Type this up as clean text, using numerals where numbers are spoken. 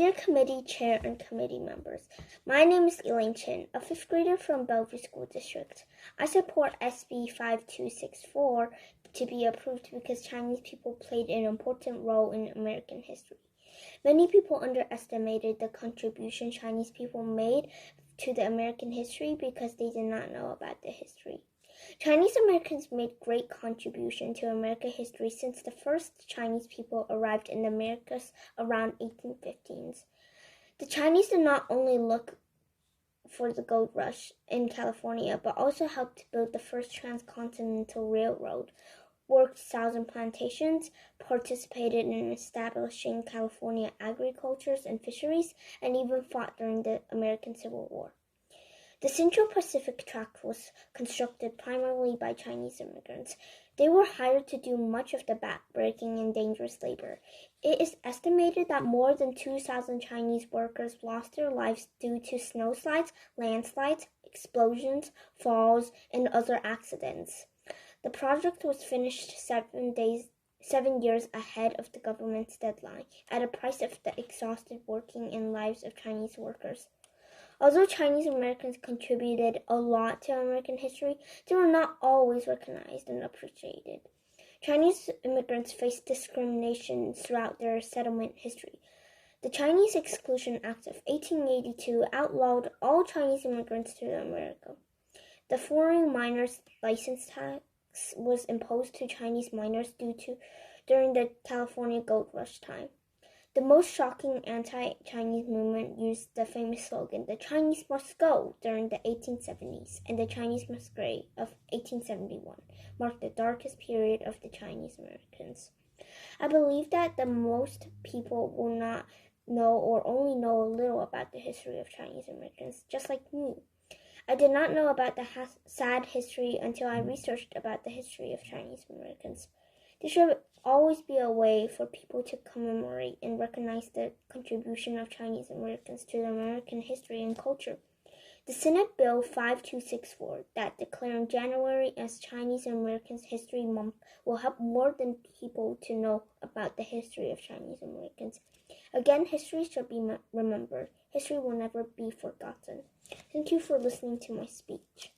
Dear committee chair and committee members, my name is Elaine Chen, a 5th grader from Bellevue School District. I support SB 5264 to be approved because Chinese people played an important role in American history. Many people underestimated the contribution Chinese people made to the American history because they did not know about the history. Chinese Americans made great contribution to American history since the first Chinese people arrived in the Americas around 1815s. The Chinese did not only look for the gold rush in California, but also helped to build the first transcontinental railroad, worked 1,000 plantations, participated in establishing California agricultures and fisheries, and even fought during the American Civil War. The Central Pacific Tract was constructed primarily by Chinese immigrants. They were hired to do much of the back-breaking and dangerous labor. It is estimated that more than 2,000 Chinese workers lost their lives due to snowslides, landslides, explosions, falls, and other accidents. The project was finished 7 years ahead of the government's deadline, at a price of the exhausted working and lives of Chinese workers. Although Chinese Americans contributed a lot to American history, they were not always recognized and appreciated. Chinese immigrants faced discrimination throughout their settlement history. The Chinese Exclusion Act of 1882 outlawed all Chinese immigrants to America. The foreign miners' license tax was imposed to Chinese miners during the California Gold Rush time. The most shocking anti-Chinese movement used the famous slogan, "The Chinese must go," during the 1870s, and "The Chinese must grey" of 1871 marked the darkest period of the Chinese Americans. I believe that the most people will not know or only know a little about the history of Chinese Americans, just like me. I did not know about the sad history until I researched about the history of Chinese Americans. There should always be a way for people to commemorate and recognize the contribution of Chinese Americans to the American history and culture. The Senate Bill 5264 that declaring January as Chinese Americans History Month will help more than people to know about the history of Chinese Americans. Again, history should be remembered. History will never be forgotten. Thank you for listening to my speech.